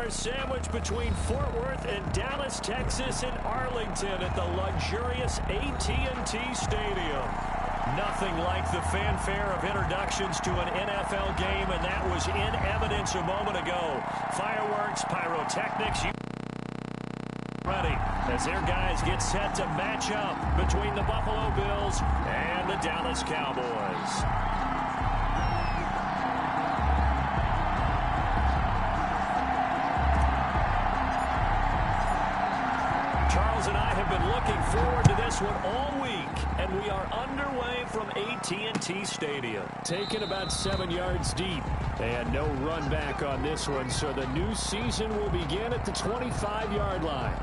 are sandwiched between Fort Worth and Dallas, Texas, and Arlington at the luxurious AT&T Stadium. Nothing like the fanfare of introductions to an NFL game, and that was in evidence a moment ago. Fireworks, pyrotechnics, ready as their guys get set to match up between the Buffalo Bills and the Dallas Cowboys. And I have been looking forward to this one all week, and we are underway from AT&T Stadium. Taken about 7 yards deep, and no run back on this one, so the new season will begin at the 25-yard line.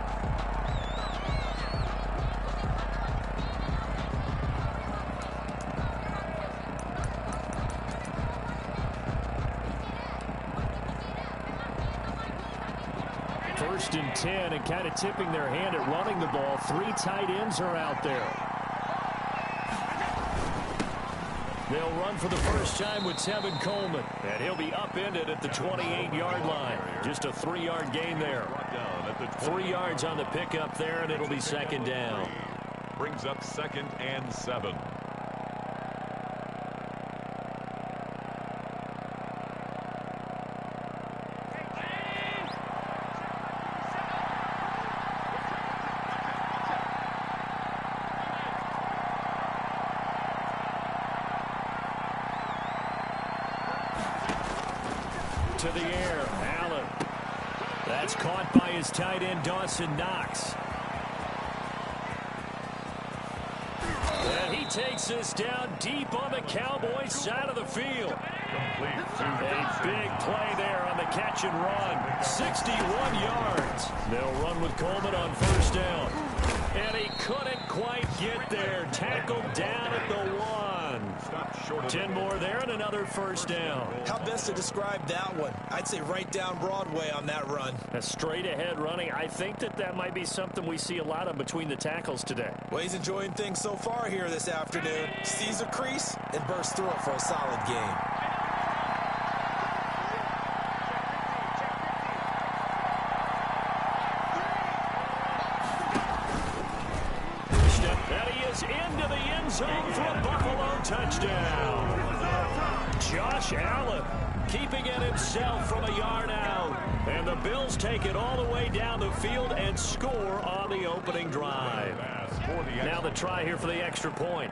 First and 10, and kind of tipping their hand at running the ball. 3 tight ends are out there. They'll run for the first time with Tevin Coleman, and he'll be upended at the 28-yard line. Just a 3-yard gain there. 3 yards on the pickup there, and it'll be second down. Brings up 2nd and 7. To the air, Allen. That's caught by his tight end, Dawson Knox. And he takes this down deep on the Cowboys side of the field. A big play there on the catch and run. 61 yards. They'll run with Coleman on first down. And he couldn't quite get there. Tackled down at the 1. 10 more there and another first down. How best to describe that one? I'd say right down Broadway on that run. A straight ahead running. I think that might be something we see a lot of between the tackles today. Well, he's enjoying things so far here this afternoon. Sees a crease and bursts through it for a solid game. Into the end zone for a Buffalo touchdown. Josh Allen keeping it himself from a yard out. And the Bills take it all the way down the field and score on the opening drive. Now the try here for the extra point.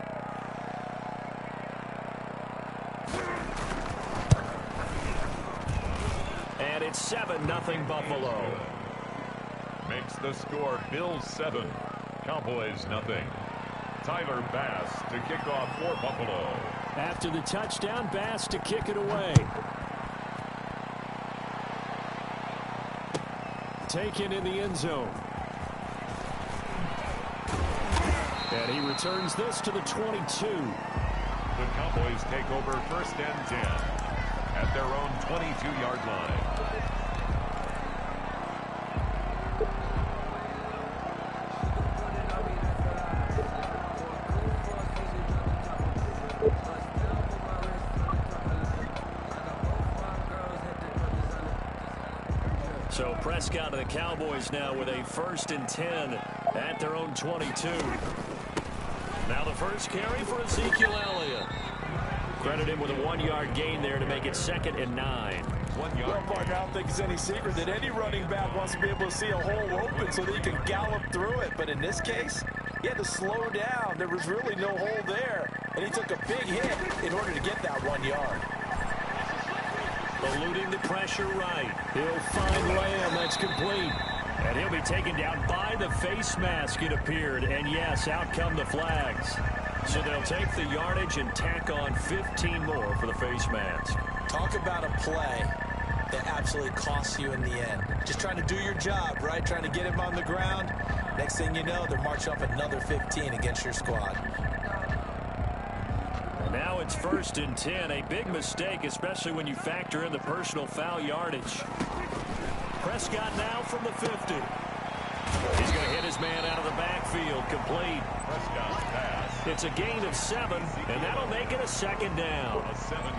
And it's 7-0 Buffalo. Makes the score Bills 7, Cowboys nothing. Tyler Bass to kick off for Buffalo. After the touchdown, Bass to kick it away. Taken in the end zone. And he returns this to the 22. The Cowboys take over 1st and 10 at their own 22-yard line. So Prescott and the Cowboys now with a 1st and 10 at their own 22. Now the first carry for Ezekiel Elliott. Credit him with a 1-yard gain there to make it 2nd and 9. 1 yard. Well, Mark, I don't think it's any secret that any running back wants to be able to see a hole open so that he can gallop through it. But in this case, he had to slow down. There was really no hole there. And he took a big hit in order to get that 1 yard. Eluding the pressure right. He'll find Lamb. That's complete. And he'll be taken down by the face mask, it appeared. And yes, out come the flags. So they'll take the yardage and tack on 15 more for the face mask. Talk about a play that absolutely costs you in the end. Just trying to do your job, right? Trying to get him on the ground. Next thing you know, they're marching up another 15 against your squad. Now it's 1st and 10. A big mistake, especially when you factor in the personal foul yardage. Prescott now from the 50. He's going to hit his man out of the backfield. incomplete. It's a gain of 7, and that'll make it a 2nd down.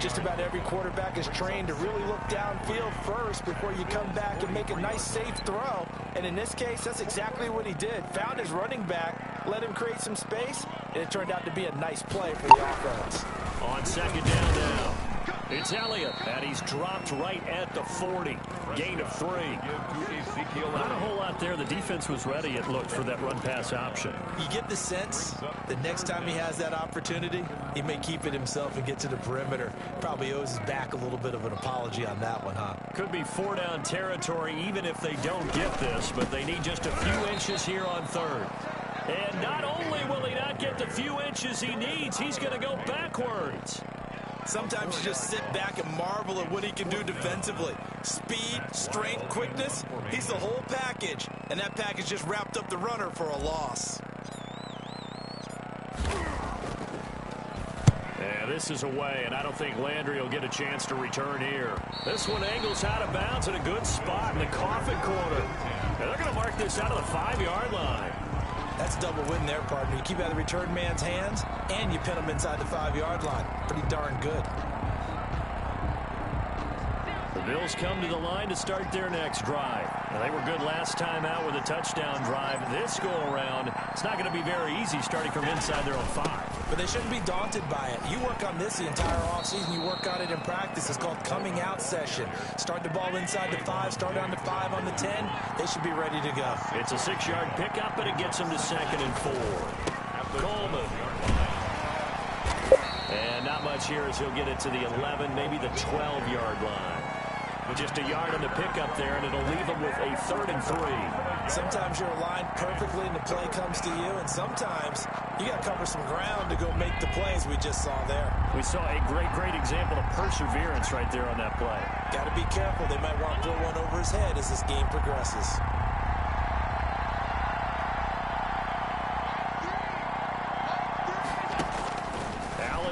Just about every quarterback is trained to really look downfield first before you come back and make a nice, safe throw. And in this case, that's exactly what he did. Found his running back, let him create some space, and it turned out to be a nice play for the offense. On 2nd down now, it's Elliott, and he's dropped right at the 40. Gain of 3. Not a whole lot there. The defense was ready, it looked, for that run-pass option. You get the sense that next time he has that opportunity, he may keep it himself and get to the perimeter. Probably owes his back a little bit of an apology on that one, huh? Could be 4-down territory even if they don't get this, but they need just a few inches here on 3rd. And not only will he not get the few inches he needs, he's going to go backwards. Sometimes you just sit back and marvel at what he can do defensively. Speed, strength, quickness, he's the whole package. And that package just wrapped up the runner for a loss. Yeah, this is away, and I don't think Landry will get a chance to return here. This one angles out of bounds at a good spot in the coffin corner. And they're going to mark this out of the 5-yard line. That's double win there, partner. You keep out of the return man's hands, and you pin him inside the 5-yard line. Pretty darn good. The Bills come to the line to start their next drive. Now, they were good last time out with a touchdown drive. This go-around, it's not going to be very easy starting from inside their own 5. But they shouldn't be daunted by it. You work on this the entire offseason. You work on it in practice. It's called coming out session. Start the ball inside the 5, start on the 5 on the 10. They should be ready to go. It's a 6-yard pickup, and it gets them to 2nd and 4. Coleman. And not much here as he'll get it to the 11, maybe the 12-yard line. Just a yard on the pickup there, and it'll leave them with a 3rd and 3. Sometimes you're aligned perfectly and the play comes to you, and sometimes you got to cover some ground to go make the plays we just saw there. We saw a great example of perseverance right there on that play. Got to be careful. They might want to throw one over his head as this game progresses.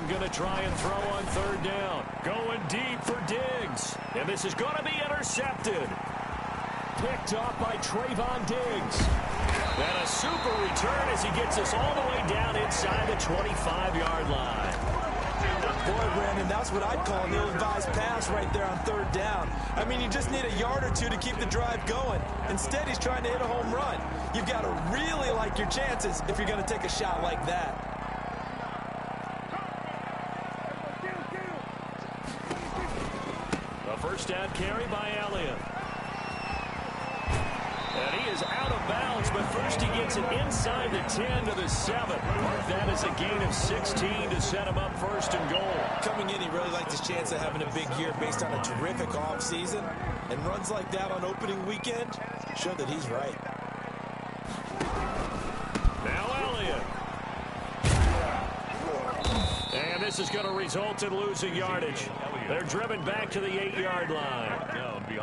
Going to try and throw on 3rd down. Going deep for Diggs. And this is going to be intercepted. Picked off by Trayvon Diggs. And a super return as he gets us all the way down inside the 25-yard line. Boy, Brandon, that's what I'd call an ill-advised pass right there on 3rd down. I mean, you just need a yard or two to keep the drive going. Instead, he's trying to hit a home run. You've got to really like your chances if you're going to take a shot like that. First down carry by Elliott. And he is out of bounds, but first he gets it inside the 10 to the 7. Mark that as a gain of 16 to set him up 1st and goal. Coming in, he really liked his chance of having a big year based on a terrific offseason. And runs like that on opening weekend show that he's right. Now Elliott. And this is going to result in losing yardage. They're driven back to the 8-yard line.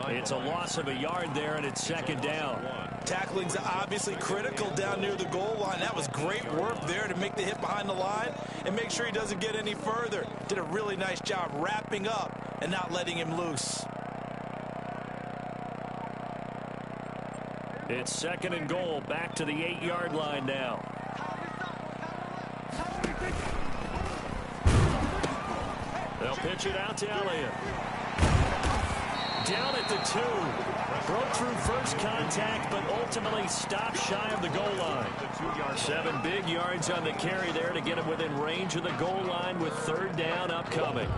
It's a loss of a yard there, and it's 2nd down. Tackling's obviously critical down near the goal line. That was great work there to make the hit behind the line and make sure he doesn't get any further. Did a really nice job wrapping up and not letting him loose. It's 2nd and goal, back to the 8-yard line now. They'll pitch it out to Elliott. Down at the 2. Broke through first contact, but ultimately stopped shy of the goal line. 7 big yards on the carry there to get him within range of the goal line with 3rd down upcoming.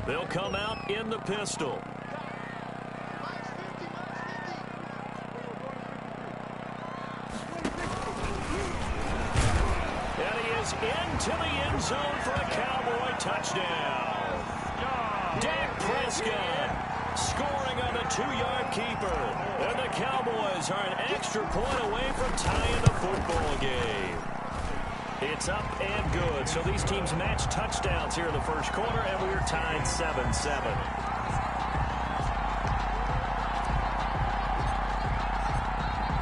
They'll come out in the pistol. Into the end zone for a Cowboy touchdown. Dak Prescott scoring on the 2-yard keeper. And the Cowboys are an extra point away from tying the football game. It's up and good. So these teams match touchdowns here in the first quarter, and we're tied 7-7.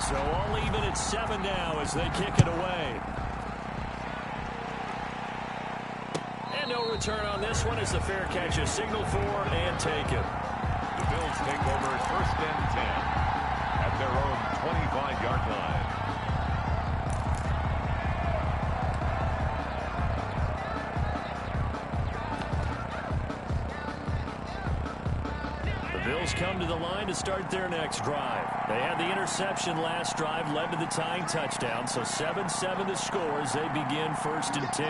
So all even at 7 now as they kick it away. No return on this one as the fair catch is signaled for and taken. The Bills take over 1st and 10 at their own 25-yard line. Bills come to the line to start their next drive. They had the interception last drive, led to the tying touchdown, so 7-7 the score as they begin 1st and 10.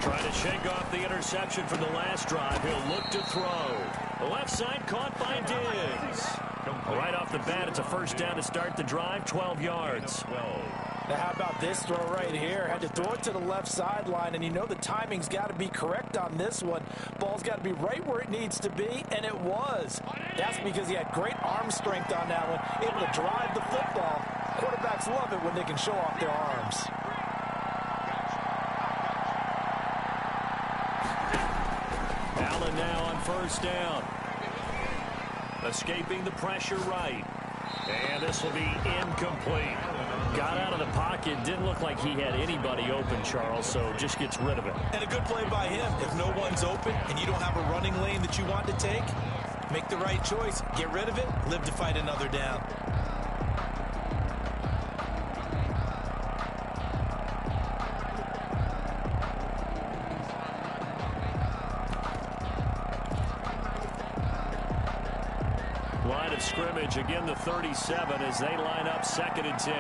Trying to shake off the interception from the last drive. He'll look to throw. The left side caught by Diggs. Right off the bat, it's a first down to start the drive, 12 yards. Now, how about this throw right here? Had to throw it to the left sideline, and you know the timing's got to be correct on this one. Ball's got to be right where it needs to be, and it was. That's because he had great arm strength on that one, able to drive the football. Quarterbacks love it when they can show off their arms. Allen now on first down. Escaping the pressure right. And this will be incomplete. Got out of the pocket. Didn't look like he had anybody open, Charles, so just gets rid of it. And a good play by him. If no one's open and you don't have a running lane that you want to take, make the right choice. Get rid of it. Live to fight another down. Line of scrimmage, again the 37 as they line up 2nd and 10.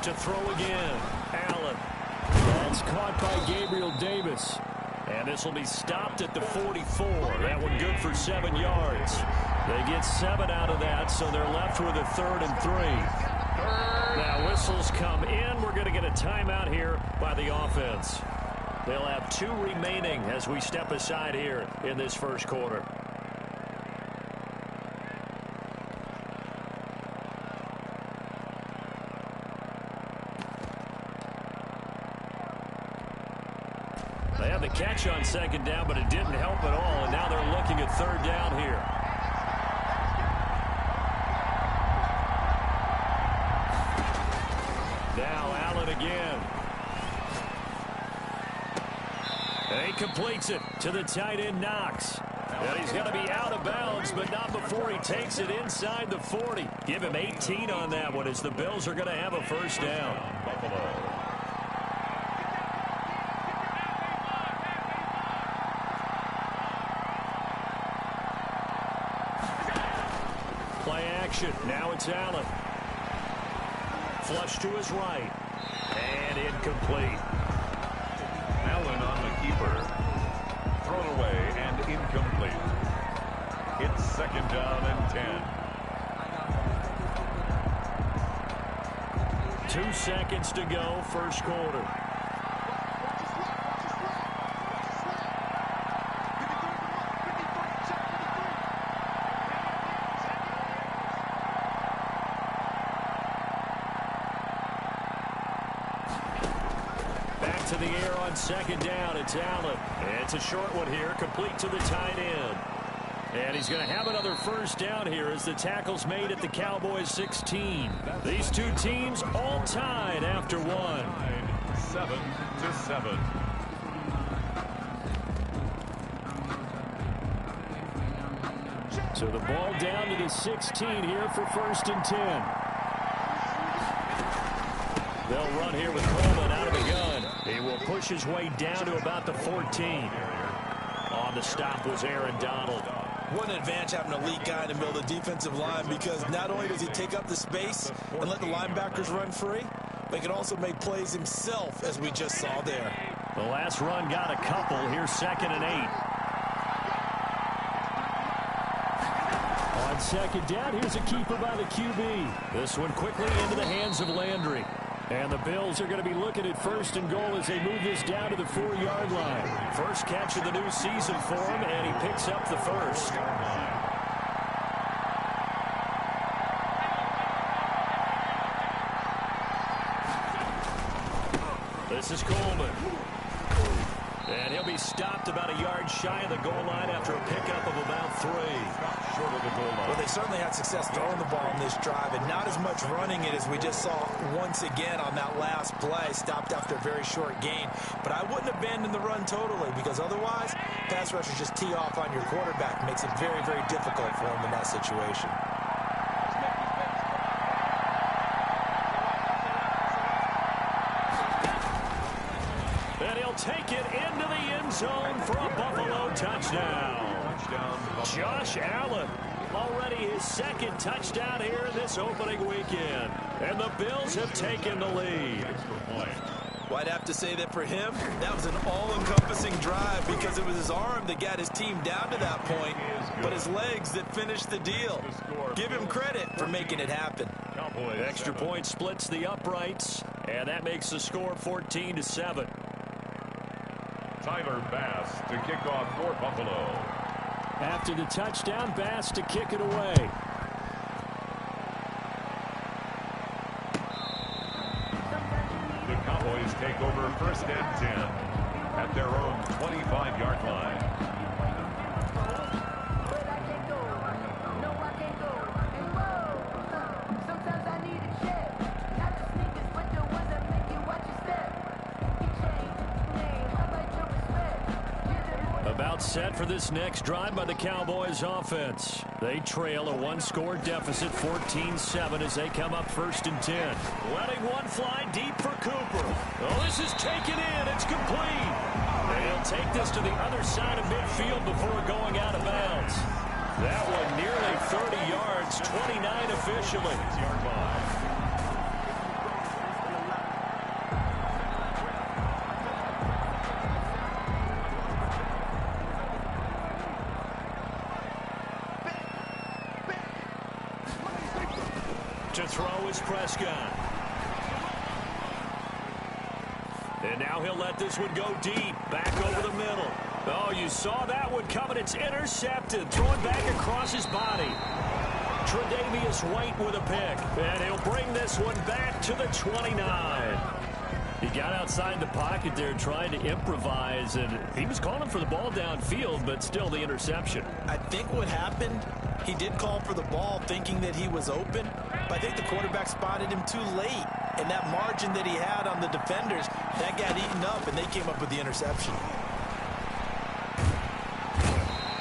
To throw again, Allen. That's caught by Gabriel Davis. And this will be stopped at the 44. That one good for 7 yards. They get 7 out of that, so they're left with a 3rd and 3. Now whistles come in. We're going to get a timeout here by the offense. They'll have 2 remaining as we step aside here in this first quarter. They had the catch on 2nd down, but it didn't help at all, and now they're looking at 3rd down here. Now Allen again. And he completes it to the tight end, Knox. And he's going to be out of bounds, but not before he takes it inside the 40. Give him 18 on that one as the Bills are going to have a first down. Play action. Now it's Allen. Flush to his right. And incomplete. Allen on the keeper. Thrown away and incomplete. It's 2nd down and 10. 2 seconds to go, first quarter. To the air on 2nd down. It's Allen. It's a short one here, complete to the tight end. And he's going to have another first down here as the tackle's made at the Cowboys 16. These two teams all tied after one. 7-7. So the ball down to the 16 here for 1st and 10. They'll run here with Coleman out of the gun. He will push his way down to about the 14. On the stop was Aaron Donald. What an advantage having an elite guy in the middle of the defensive line, because not only does he take up the space and let the linebackers run free, but he can also make plays himself, as we just saw there. The last run got a couple. Here's 2nd and 8. On 2nd down, here's a keeper by the QB. This one quickly into the hands of Landry. And the Bills are going to be looking at 1st and goal as they move this down to the 4-yard line. First catch of the new season for him, and he picks up the first. This is Coleman. And he'll be stopped about a yard shy of the goal line after a pickup of about 3. Short of the goal line. Well, they certainly had success throwing the ball in this drive, and not as much running it as we just saw once again on that last play. Stopped after a very short gain. But I wouldn't abandon the run totally, because otherwise, pass rushers just tee off on your quarterback. Makes it very, very difficult for him in that situation. take it into the end zone for a Buffalo touchdown. Josh Allen, already his second touchdown here in this opening weekend. And the Bills have taken the lead. Well, I'd have to say that for him, that was an all-encompassing drive because it was his arm that got his team down to that point, but his legs that finished the deal. Give him credit for making it happen. The extra point splits the uprights, and that makes the score 14-7. Tyler Bass to kick off for Buffalo. After the touchdown, Bass to kick it away. The Cowboys take over first and 10 at their own 25-yard line. About set for this next drive by the Cowboys offense. They trail a one-score deficit, 14-7, as they come up first and 10. Letting one fly deep for Cooper. Oh, this is taken in. It's complete. And he'll take this to the other side of midfield before going out of bounds. That one nearly 30 yards, 29 officially. 6-yard line. To throw is Prescott. And now he'll let this one go deep, back over the middle. Oh, you saw that one coming. It's intercepted, throwing back across his body. Tre'Davious White with a pick, and he'll bring this one back to the 29. He got outside the pocket there trying to improvise, and he was calling for the ball downfield, but still the interception. I think what happened, he did call for the ball thinking that he was open, but I think the quarterback spotted him too late. And that margin that he had on the defenders, that got eaten up, and they came up with the interception.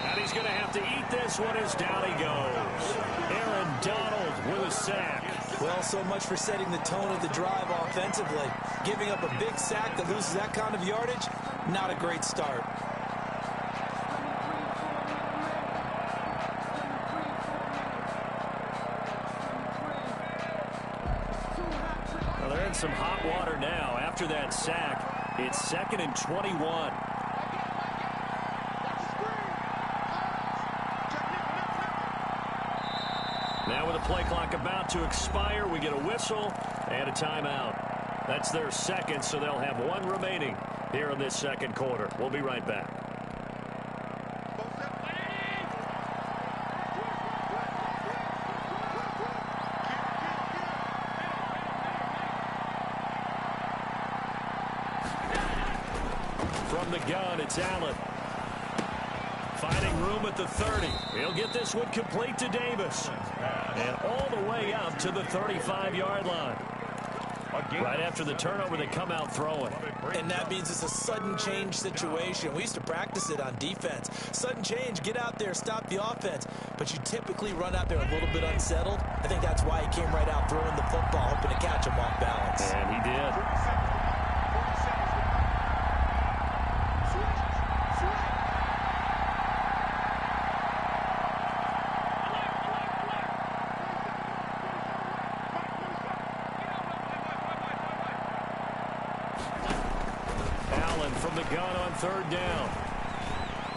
And he's going to have to eat this one as down he goes. Aaron Donald with a sack. Well, so much for setting the tone of the drive offensively. Giving up a big sack that loses that kind of yardage, not a great start. Well, they're in some hot water now. After that sack, it's 2nd and 21. Now with the play clock about to expire, we get a whistle and a timeout. That's their second, so they'll have one remaining here in this second quarter. We'll be right back. From the gun, it's Allen. Finding room at the 30. He'll get this one complete to Davis. And all the way up to the 35-yard line. Right after the turnover, they come out throwing. And that means it's a sudden change situation. We used to practice it on defense. Sudden change, get out there, stop the offense. But you typically run out there a little bit unsettled. I think that's why he came right out throwing the football, hoping to catch him off balance. And he did. From the gun on third down.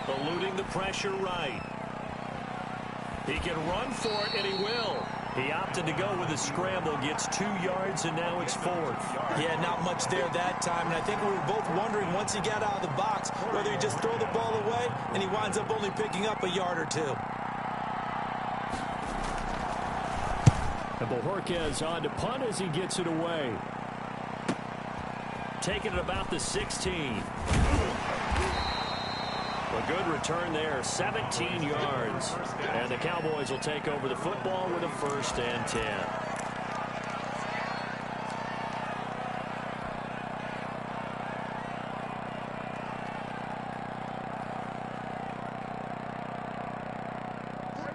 Eluding the pressure right. He can run for it, and he will. He opted to go with a scramble, gets 2 yards, and now it's 4th. Yeah, not much there that time, and I think we were both wondering once he got out of the box whether he just throw the ball away, and he winds up only picking up a yard or two. And Bojorquez on to punt as he gets it away. Taking it about the 16. A good return there, 17 yards. And the Cowboys will take over the football with a 1st and 10.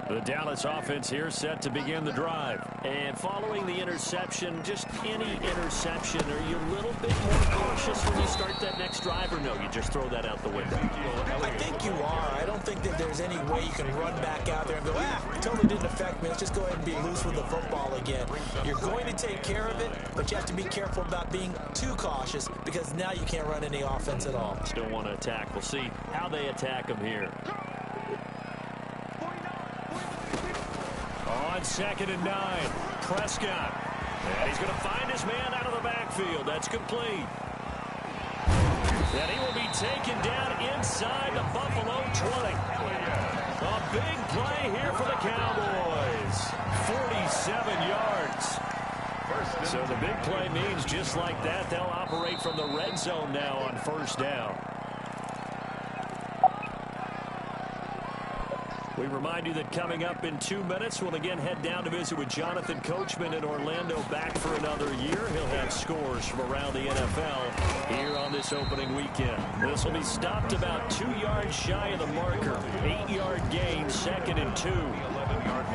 The Dallas offense here set to begin the drive. And following the interception, just any interception, are you a little bit more cautious when you start that next drive, or no, you just throw that out the window? I think you are. I don't think that there's any way you can run back out there and go, it totally didn't affect me. Let's just go ahead and be loose with the football again. You're going to take care of it, but you have to be careful about being too cautious because now you can't run any offense at all. Still want to attack. We'll see how they attack them here. On 2nd and 9, Prescott. And he's going to find his man out of the backfield. That's complete. And he will be taken down inside the Buffalo 20. A big play here for the Cowboys. 47 yards. So the big play means just like that, they'll operate from the red zone now on 1st down. We remind you that coming up in 2 minutes, we'll again head down to visit with Jonathan Coachman in Orlando, back for another year. He'll have scores from around the NFL here on this opening weekend. This will be stopped about 2 yards shy of the marker. 8-yard gain, 2nd and 2.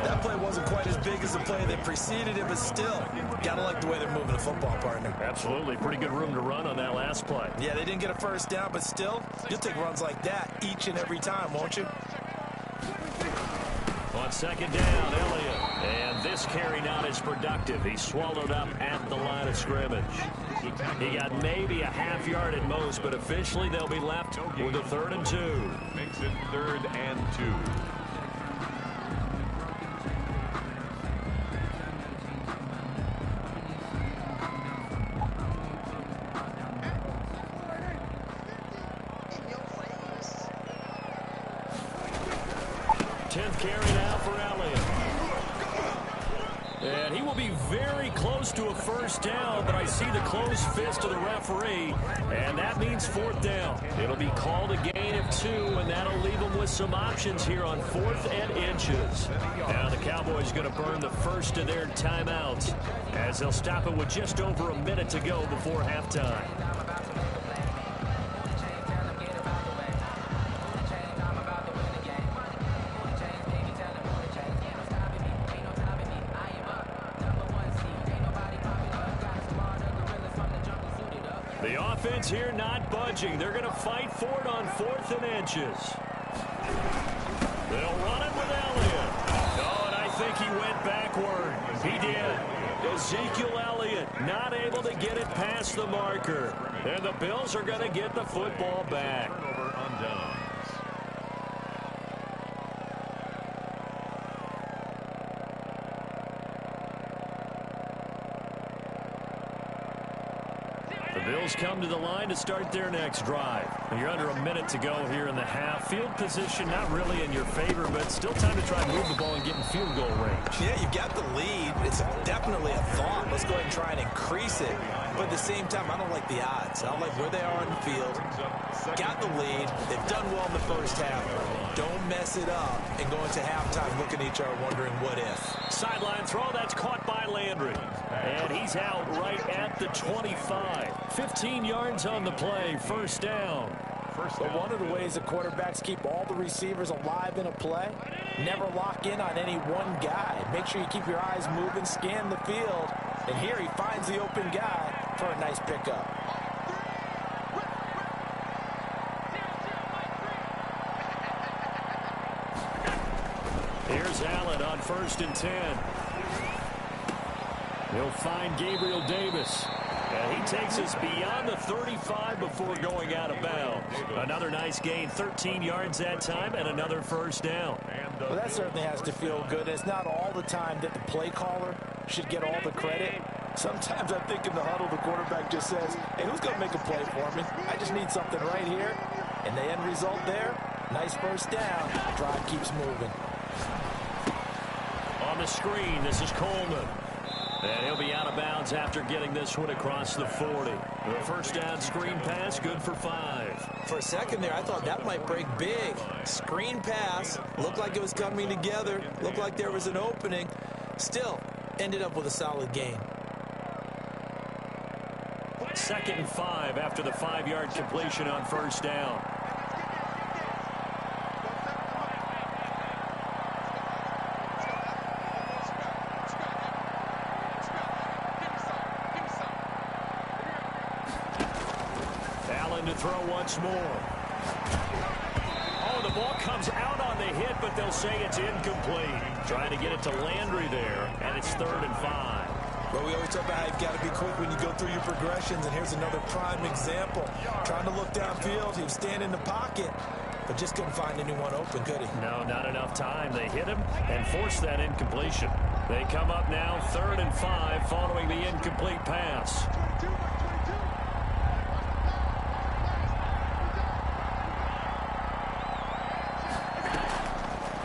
That play wasn't quite as big as the play that preceded it, but still, gotta like the way they're moving the football, partner. Absolutely. Pretty good room to run on that last play. Yeah, they didn't get a 1st down, but still, you'll take runs like that each and every time, won't you? On 2nd down, Elliott. And this carry not as productive. He swallowed up at the line of scrimmage. He got maybe a half yard at most, but officially they'll be left with a 3rd and 2. Makes it 3rd and 2. Carry now for Elliott. And he will be very close to a 1st down, but I see the closed fist of the referee, and that means 4th down. It'll be called a gain of 2, and that'll leave them with some options here on 4th and inches. Now the Cowboys going to burn the first of their timeouts as they'll stop it with just over a minute to go before halftime. Here not budging. They're going to fight for it on 4th and inches. They'll run it with Elliott. Oh, and I think he went backward. He did. Ezekiel Elliott not able to get it past the marker. And the Bills are going to get the football back. Turnover on downs. Bills come to the line to start their next drive. You're under a minute to go here in the half. Field position not really in your favor, but still time to try and move the ball and get in field goal range. Yeah, you've got the lead. It's definitely a thought. Let's go ahead and try and increase it. But at the same time, I don't like the odds. I don't like where they are on the field. Got the lead. They've done well in the 1st half. Don't mess it up and go into halftime looking at each other wondering what if. Sideline throw, that's caught by Landry. And he's out right at the 25. 15 yards on the play, 1st down. But one of the ways the quarterbacks keep all the receivers alive in a play, never lock in on any one guy. Make sure you keep your eyes moving, scan the field. And here he finds the open guy for a nice pickup. Here's Allen on 1st and 10. He'll find Gabriel Davis. And he takes us beyond the 35 before going out of bounds. Another nice gain, 13 yards that time, and another 1st down. Well, that certainly has to feel good. It's not all the time that the play caller should get all the credit. Sometimes I think in the huddle, the quarterback just says, hey, who's going to make a play for me? I just need something right here. And the end result there, nice 1st down. The drive keeps moving. On the screen, this is Coleman. And he'll be out of bounds after getting this one across the 40. The 1st down screen pass, good for 5. For a second there, I thought that might break big. Screen pass, looked like it was coming together, looked like there was an opening. Still, ended up with a solid gain. 2nd and 5 after the 5-yard completion on 1st down. to throw once more. Oh, the ball comes out on the hit, but they'll say it's incomplete. Trying to get it to Landry there, and it's 3rd and 5. Well, we always talk about how you've got to be quick when you go through your progressions, and here's another prime example. Trying to look downfield, he was standing in the pocket, but just couldn't find anyone open, could he? No, not enough time. They hit him and forced that incompletion. They come up now 3rd and 5 following the incomplete pass.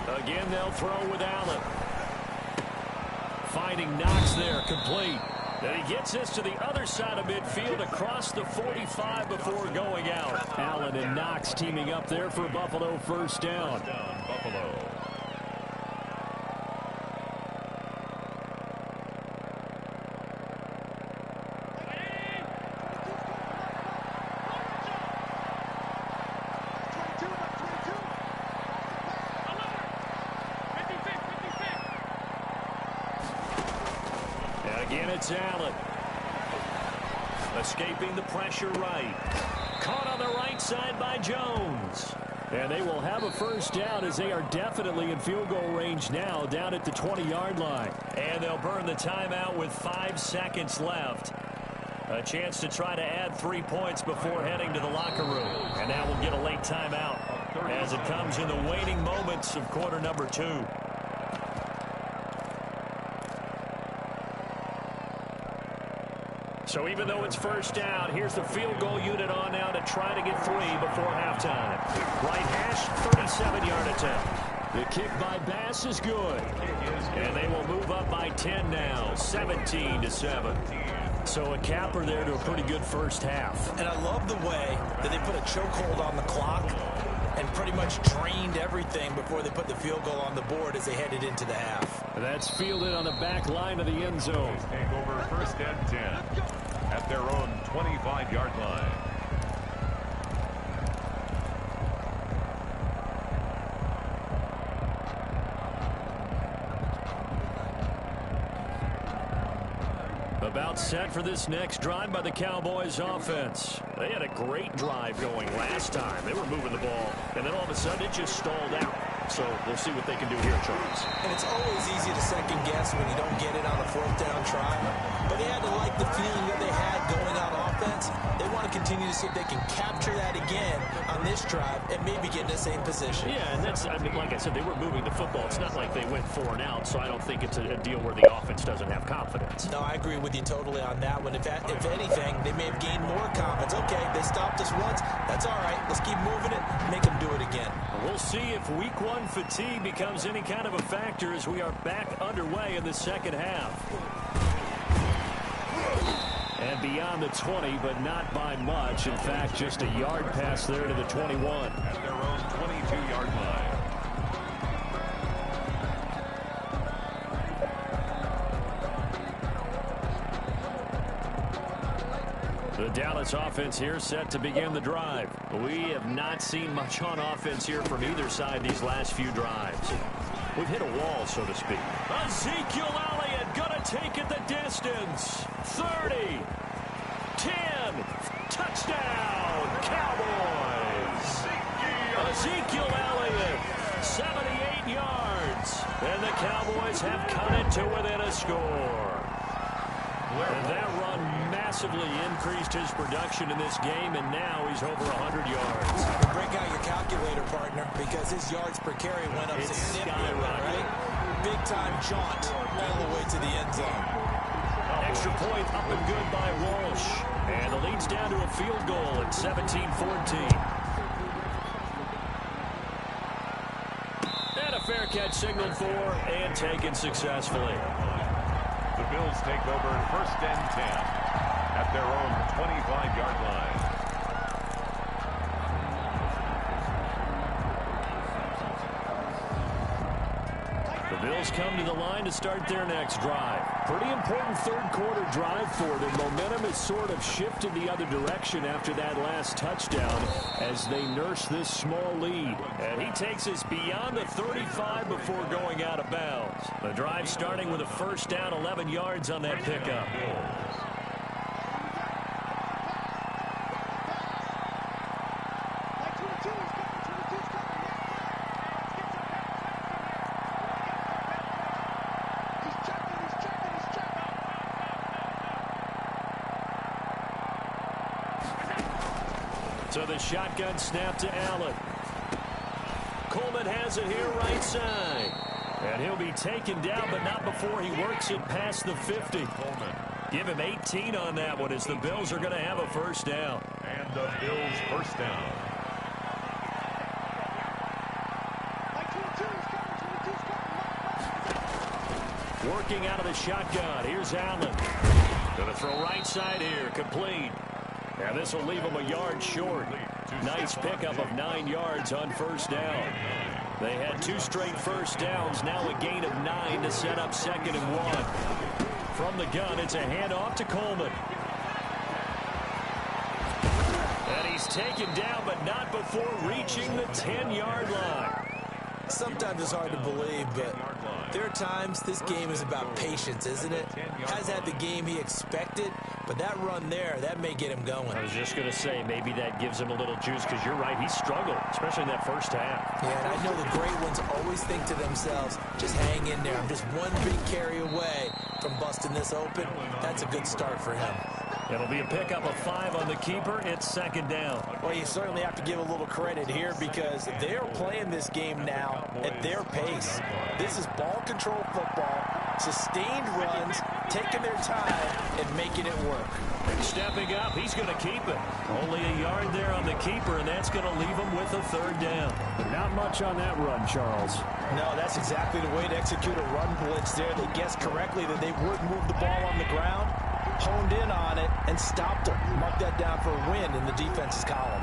Again, they'll throw with Allen. Finding Knox there, complete. And he gets this to the other side of midfield across the 45 before going out. Allen and Knox teaming up there for Buffalo first down. Buffalo. Again, it's Allen. Escaping the pressure right. Caught on the right side by Jones. And they will have a first down as they are definitely in field goal range now, down at the 20-yard line. And they'll burn the timeout with 5 seconds left. A chance to try to add 3 points before heading to the locker room. And now we'll get a late timeout as it comes in the waning moments of quarter number 2. So even though it's first down, here's the field goal unit on now to try to get 3 before halftime. Right hash, 37-yard attempt. The kick by Bass is good. And they will move up by 10 now, 17-7. So a capper there to a pretty good first half. And I love the way that they put a chokehold on the clock and pretty much drained everything before they put the field goal on the board as they headed into the half. That's fielded on the back line of the end zone. Take over 1st and 10 at their own 25-yard line. About set for this next drive by the Cowboys offense. They had a great drive going last time. They were moving the ball, and then all of a sudden it just stalled out. So we'll see what they can do here, Charles. And it's always easy to second guess when you don't get it on a 4th down try. But they had to like the feeling that they had going out offense. They want to continue to see if they can capture that again on this drive and maybe get in the same position. Yeah, and that's, I mean, like I said, they were moving the football. It's not like they went 4 and out, so I don't think it's a deal where the offense doesn't have confidence. No, I agree with you totally on that one. If anything, they may have gained more confidence. Okay, they stopped us once. That's all right. Let's keep moving it. Make them do it again. We'll see if week 1 fatigue becomes any kind of a factor as we are back underway in the second half. And beyond the 20, but not by much. In fact, just a yard pass there to the 21. At their own 22-yard line. The Dallas offense here set to begin the drive. We have not seen much on offense here from either side these last few drives. We've hit a wall, so to speak. Ezekiel Elliott gonna take it the distance. 30, 10, touchdown, Cowboys. Ezekiel Elliott, 78 yards. And the Cowboys have cut it to within a score. And that run massively increased his production in this game, and now he's over 100 yards. Break out your calculator, partner, because his yards per carry went up significantly, right? Big-time jaunt all the way to the end zone. Extra point up and good by Walsh. And the lead's down to a field goal at 17-14. And a fair catch signaled for and taken successfully. The Bills take over 1st and 10 at their own 25-yard line. The Bills come to the line to start their next drive. Pretty important third-quarter drive for them. Momentum has sort of shifted the other direction after that last touchdown as they nurse this small lead. And he takes us beyond the 35 before going out of bounds. The drive starting with a first down, 11 yards on that pickup. So the shotgun snap to Allen. Coleman has it here right side. And he'll be taken down, but not before he works it past the 50. Coleman. Give him 18 on that one as the Bills are going to have a first down. And the Bills first down. Working out of the shotgun. Here's Allen. Going to throw right side here. Complete. And this will leave him a yard short. Nice pickup of 9 yards on first down. They had 2 straight first downs. Now a gain of 9 to set up 2nd and 1. From the gun, it's a handoff to Coleman. And he's taken down, but not before reaching the 10-yard line. Sometimes it's hard to believe, but there are times this game is about patience, isn't it? Has had the game he expected, but that run there, that may get him going. I was just going to say, maybe that gives him a little juice, because you're right, he struggled, especially in that first half. Yeah, and I know the great ones always think to themselves, just hang in there. I'm just one big carry away from busting this open. That's a good start for him. It'll be a pickup of 5 on the keeper. It's 2nd down. Well, you certainly have to give a little credit here because they're playing this game now at their pace. This is ball control football, sustained runs, taking their time and making it work. Stepping up, he's going to keep it. Only a yard there on the keeper, and that's going to leave him with a 3rd down. Not much on that run, Charles. No, that's exactly the way to execute a run blitz there. They guessed correctly that they would move the ball on the ground, honed in on it, and stopped them. Mark that down for a win in the defense's column.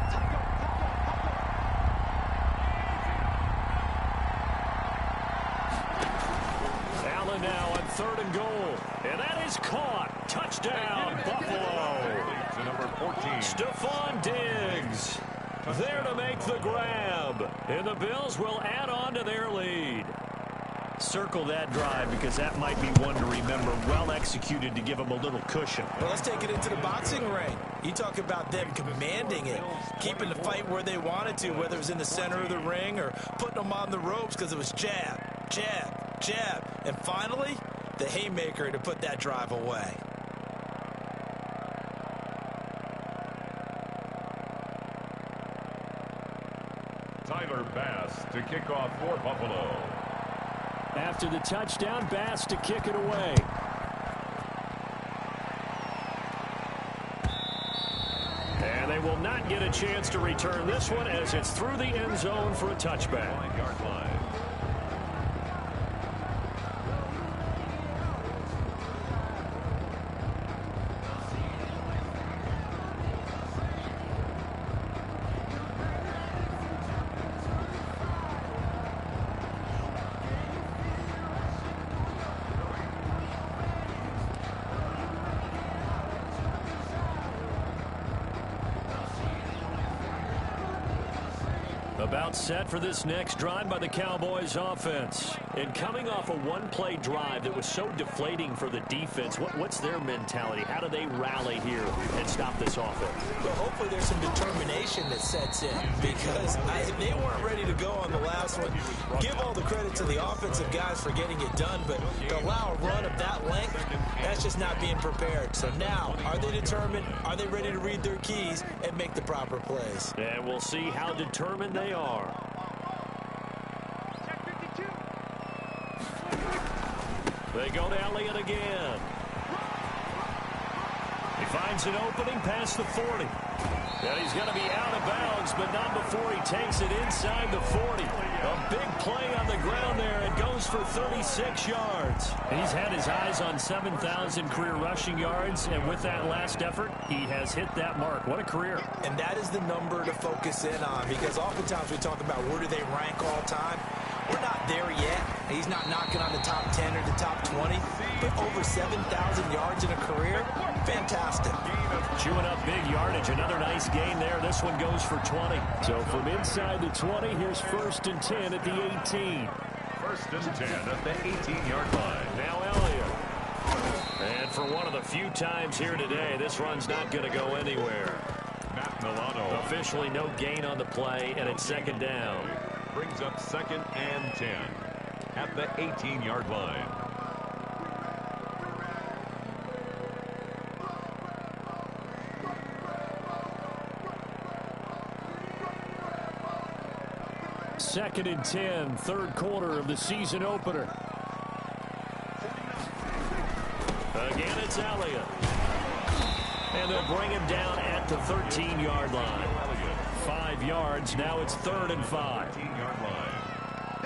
Allen now on 3rd and goal. And that is caught. Touchdown, Buffalo. To number 14. Stephon Diggs there to make the grab. And the Bills will add on to their lead. Circle that drive because that might be one to remember. Well executed to give them a little cushion. Well, let's take it into the boxing ring. You talk about them commanding it, keeping the fight where they wanted to, whether it was in the center of the ring or putting them on the ropes because it was jab, jab, jab. And finally, the haymaker to put that drive away. Tyler Bass to kick off for Buffalo. After the touchdown, Bass to kick it away. And they will not get a chance to return this one as it's through the end zone for a touchback. 9-yard line. About set for this next drive by the Cowboys offense. And coming off a one-play drive that was so deflating for the defense, what's their mentality? How do they rally here and stop this offense? Well, hopefully there's some determination that sets in because they weren't ready to go on the last one. Give all the credit to the offensive guys for getting it done, but to allow a run of that length, that's just not being prepared. So now, are they determined? Are they ready to read their keys and make the proper plays? And we'll see how determined they are. They go to Elliott again. He finds an opening past the 40. And he's going to be out of bounds, but not before he takes it inside the 40. A big play on the ground there. It goes for 36 yards. And he's had his eyes on 7,000 career rushing yards, and with that last effort, he has hit that mark. What a career. And that is the number to focus in on because oftentimes we talk about where do they rank all time. We're not there yet. He's not knocking on the top 10 or the top 20, but over 7,000 yards in a career, fantastic. Chewing up big yardage. Another nice gain there. This one goes for 20. So from inside the 20, here's 1st and 10 at the 18. 1st and 10 at the 18-yard line. Now Elliott. And for one of the few times here today, this run's not going to go anywhere. Matt Milano. Officially no gain on the play, and it's 2nd down. Brings up 2nd and 10 at the 18-yard line. 2nd and 10, third quarter of the season opener. Again, it's Elliott. And they'll bring him down at the 13-yard line. 5 yards. Now it's 3rd and 5. 13-yard line.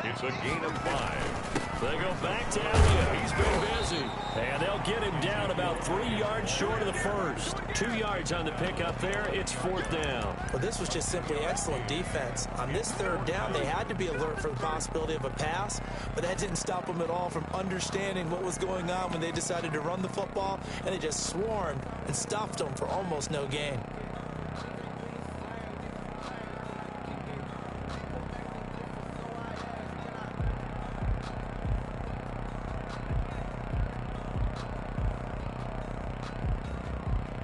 It's a gain of 5. They go back to Elliott. He's been busy. And they'll get him down about 3 yards short of the first. 2 yards on the pickup there. It's 4th down. Well, this was just simply excellent defense. On this 3rd down, they had to be alert for the possibility of a pass, but that didn't stop them at all from understanding what was going on when they decided to run the football, and they just swarmed and stuffed them for almost no gain.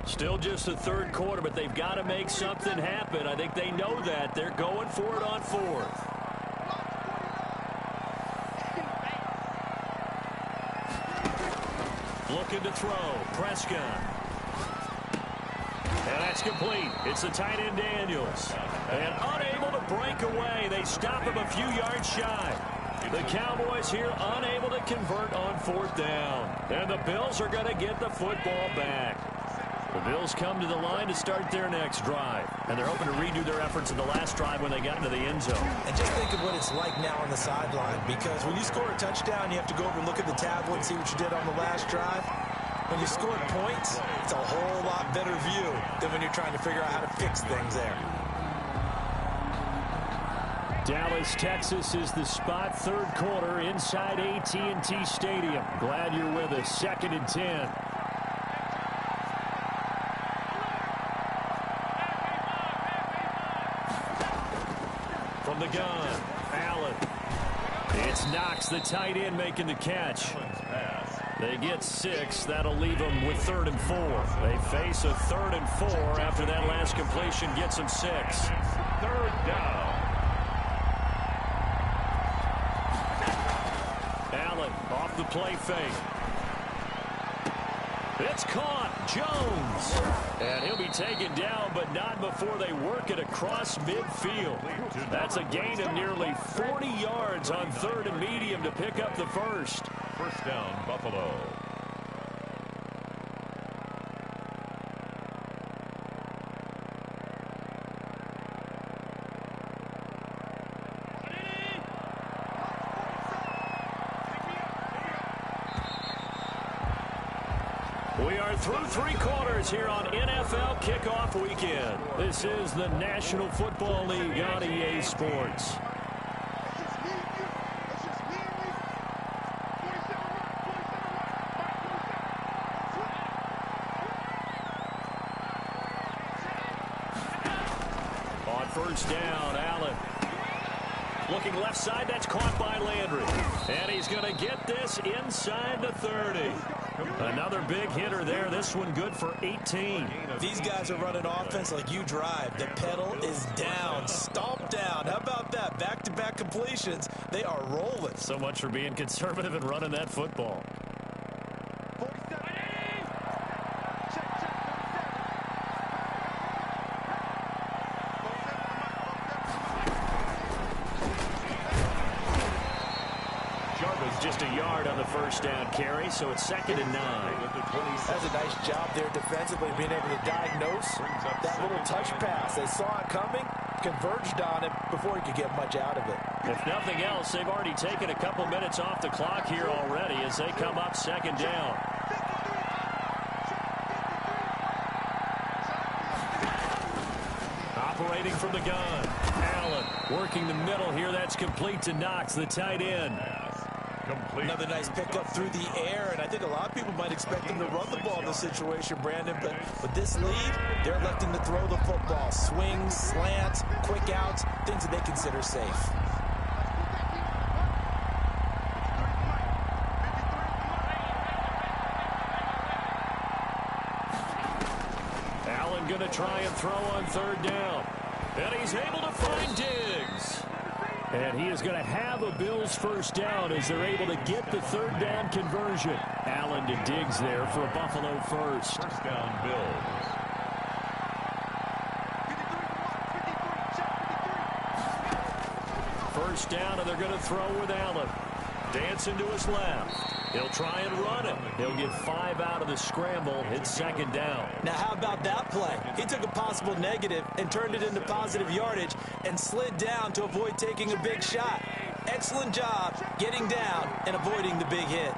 Still just the 3rd quarter, but they've got to make something happen. I think they know that. They're going for it on 4th. Looking to throw. Prescott. And that's complete. It's the tight end Daniels. And unable to break away. They stop him a few yards shy. The Cowboys here unable to convert on 4th down. And the Bills are going to get the football back. The Bills come to the line to start their next drive. And they're hoping to redo their efforts in the last drive when they got into the end zone. And just think of what it's like now on the sideline. Because when you score a touchdown, you have to go over and look at the tablet and see what you did on the last drive. When you score points, it's a whole lot better view than when you're trying to figure out how to fix things there. Dallas, Texas is the spot. 3rd quarter inside AT&T Stadium. Glad you're with us. 2nd and 10. From the gun, Allen. It's Knox, the tight end, making the catch. They get 6. That'll leave them with 3rd and 4. They face a 3rd and 4 after that last completion gets them 6. 3rd down. Allen off the play fake. It's caught. Jones. And he'll be taken down, but not before they work it across midfield. That's a gain of nearly 40 yards on 3rd and medium to pick up the first. 1st down, Buffalo. We are through 3 quarters here on NFL Kickoff Weekend. This is the National Football League on EA Sports. On 1st down, Allen. Looking left side, that's caught by Landry. And he's going to get this inside the 30. Another big hitter there. This one good for 18. These guys are running offense like you drive. The pedal is down, stomp down. How about that? Back-to-back completions. They are rolling. So much for being conservative and running that football. Just a yard on the 1st down carry, so it's 2nd and 9. That's a nice job there defensively, being able to diagnose that little touch pass. They saw it coming, converged on it before he could get much out of it. If nothing else, they've already taken a couple minutes off the clock here already as they come up 2nd down. Operating from the gun, Allen working the middle here. That's complete to Knox, the tight end. Complete. Another nice pickup through the air, and I think a lot of people might expect them to run the ball in this situation, Brandon, but with this lead, they're electing to throw the football. Swings, slants, quick outs, things that they consider safe. Allen going to try and throw on 3rd down, and he's able to find Diggs. And he is going to have a Bills 1st down as they're able to get the 3rd down conversion. Allen to Diggs there for a Buffalo 1st. 1st down, Bills. 1st first down, and they're going to throw with Allen. Dancing to his left. He'll try and run it. He'll get 5 out of the scramble. It's second down. Now, how about that play? He took a possible negative and turned it into positive yardage and slid down to avoid taking a big shot. Excellent job getting down and avoiding the big hit.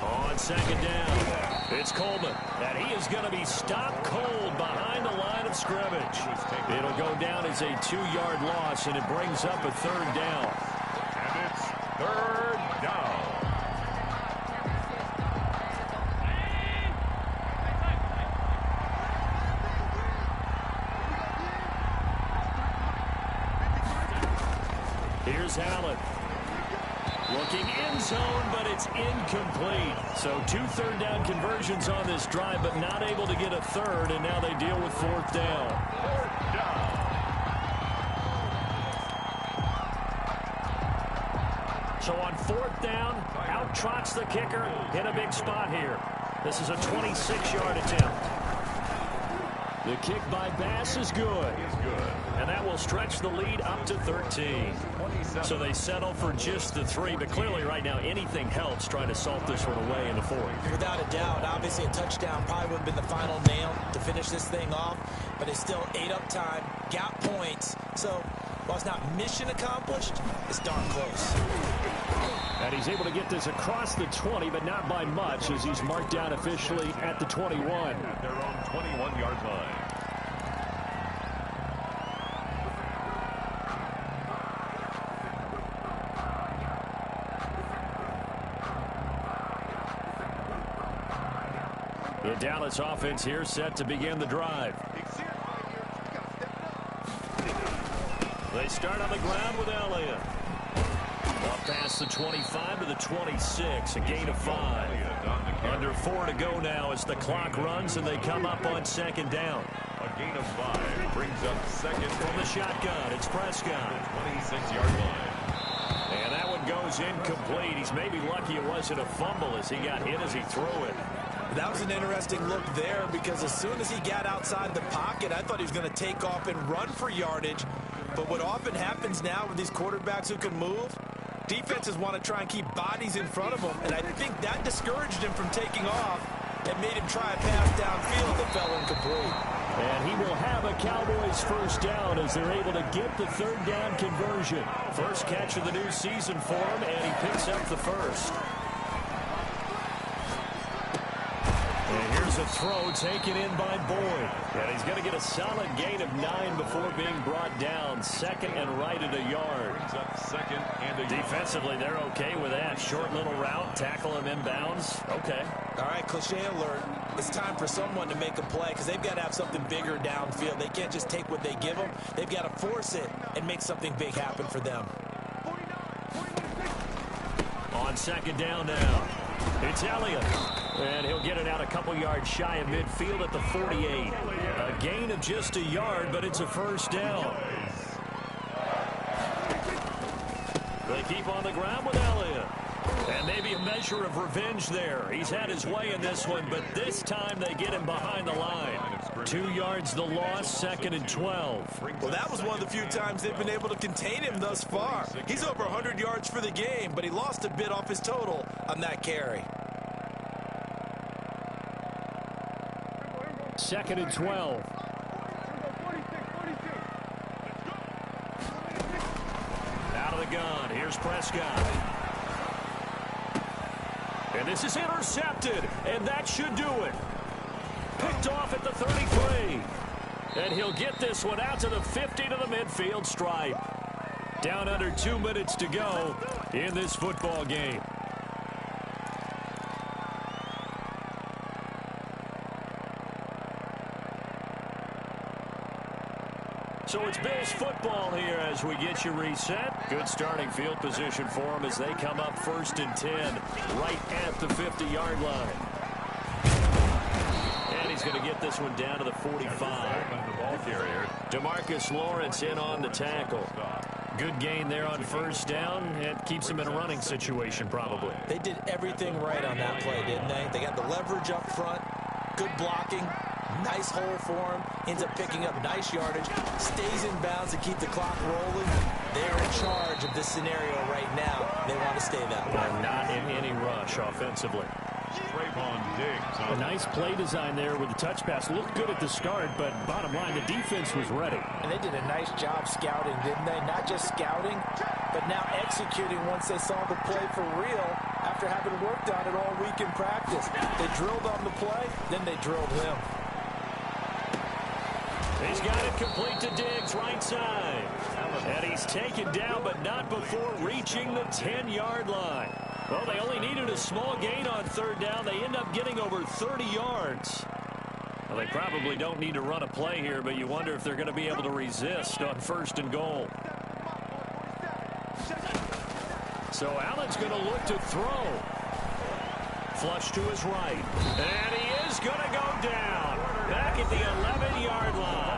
On second down, it's Coleman, and he is going to be stopped cold behind the line of scrimmage. It'll go down as a 2-yard loss, and it brings up a third down. And it's third down. Here's Allen. Looking end zone, but it's incomplete. So 2 third-down conversions on this drive, but not able to get a third, and now they deal with fourth down. Fourth down. So on fourth down, out trots the kicker in a big spot here. This is a 26-yard attempt. The kick by Bass is good. And that will stretch the lead up to 13. So they settle for just the 3, but clearly right now anything helps trying to salt this one away in the fourth. Without a doubt, obviously a touchdown probably would have been the final nail to finish this thing off, but it's still ate up time, got points. So while it's not mission accomplished, it's darn close. And he's able to get this across the 20, but not by much, as he's marked down officially at the 21. At their own 21-yard line. The Dallas offense here set to begin the drive. They start on the ground with Elliott. Up past the 25 to the 26, a gain of 5. Under 4 to go now as the clock runs, and they come up on second down. A gain of 5 brings up second. From the shotgun, it's Prescott. 26-yard line. And that one goes incomplete. He's maybe lucky it wasn't a fumble as he got hit as he threw it. That was an interesting look there because as soon as he got outside the pocket, I thought he was going to take off and run for yardage. But what often happens now with these quarterbacks who can move, defenses want to try and keep bodies in front of them, and I think that discouraged him from taking off and made him try a pass downfield that fell incomplete. And he will have a Cowboys first down as they're able to get the third down conversion. First catch of the new season for him, and he picks up the first. And here's a throw taken in by Boyd. And he's going to get a solid gain of 9 before being brought down. Second and right at a yard. Brings up second and a yard. Defensively, they're okay with that. Short little route, tackle him inbounds. Okay. All right, cliche alert. It's time for someone to make a play because they've got to have something bigger downfield. They can't just take what they give them. They've got to force it and make something big happen for them. On second down now, it's Elliott. And he'll get it out a couple yards shy of midfield at the 48. A gain of just a yard, but it's a first down. They keep on the ground with Elliott. And maybe a measure of revenge there. He's had his way in this one, but this time they get him behind the line. 2 yards the loss, second and 12. Well, that was one of the few times they've been able to contain him thus far. He's over 100 yards for the game, but he lost a bit off his total on that carry. Second and 12. Out of the gun, here's Prescott. And this is intercepted, and that should do it. Picked off at the 33. And he'll get this one out to the 50 to the midfield stripe. Down under 2 minutes to go in this football game. So it's Bills football here as we get you reset. Good starting field position for them as they come up first and 10 right at the 50-yard line. And he's going to get this one down to the 45. DeMarcus Lawrence in on the tackle. Good gain there on first down. It keeps them in a running situation probably. They did everything right on that play, didn't they? They got the leverage up front, good blocking, nice hole for him, ends up picking up nice yardage, stays in bounds to keep the clock rolling. They're in charge of this scenario right now. They want to stay that way. Not in any rush offensively. A nice play design there with the touch pass. Looked good at the start, but bottom line, the defense was ready. And they did a nice job scouting, didn't they? Not just scouting, but now executing once they saw the play for real after having worked on it all week in practice. They drilled on the play, then they drilled him. He's got it complete to Diggs, right side. And he's taken down, but not before reaching the 10-yard line. Well, they only needed a small gain on third down. They end up getting over 30 yards. Well, they probably don't need to run a play here, but you wonder if they're going to be able to resist on first and goal. So Allen's going to look to throw. Flush to his right. And he is going to go down. Back at the 11-yard line.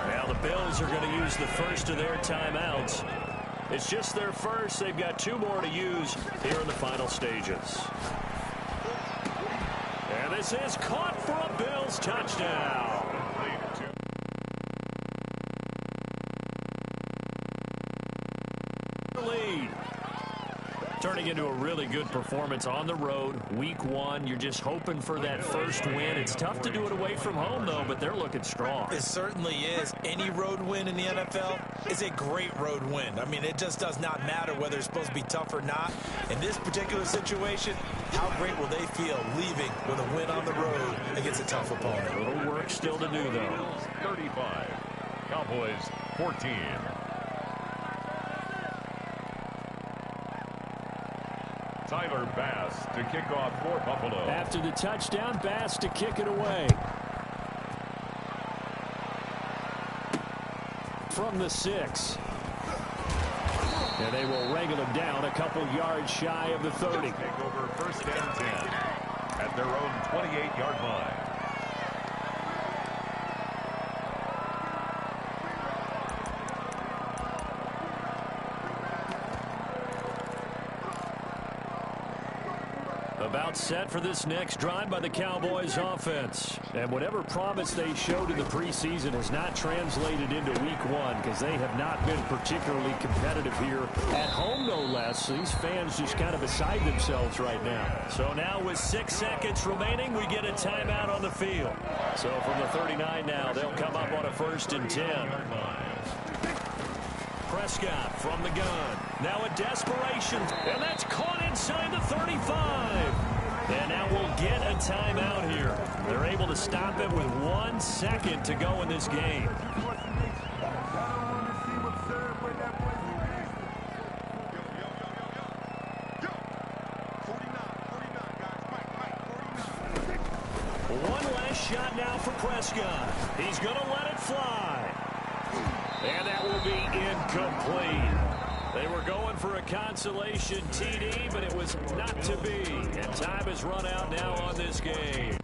Now the Bills are going to use the first of their timeouts. It's just their first. They've got 2 more to use here in the final stages. And this is caught for a Bills touchdown. Lead. Turning into a really good performance on the road. Week 1, you're just hoping for that first win. It's tough to do it away from home, though, but they're looking strong. It certainly is. Any road win in the NFL is a great road win. I mean, it just does not matter whether it's supposed to be tough or not. In this particular situation, how great will they feel leaving with a win on the road against a tough opponent? A little work still to do, though. 35. Cowboys 14. Tyler Bass to kick off for Buffalo. After the touchdown, Bass to kick it away. From the 6. And they will wrangle him down a couple yards shy of the 30. Take over first and 10 at their own 28-yard line. About set for this next drive by the Cowboys offense. And whatever promise they showed in the preseason has not translated into week 1 because they have not been particularly competitive here at home, no less. So these fans just kind of beside themselves right now. So now with 6 seconds remaining, we get a timeout on the field. So from the 39 now, they'll come up on a first and 10. Prescott from the gun. Now a desperation. And that's caught inside the 35. And now we'll get a timeout here. They're able to stop it with 1 second to go in this game. One last shot now for Prescott. He's going to let it fly. And that will be incomplete. They were going for a consolation TD, but it was not to be. And time has run out now on this game.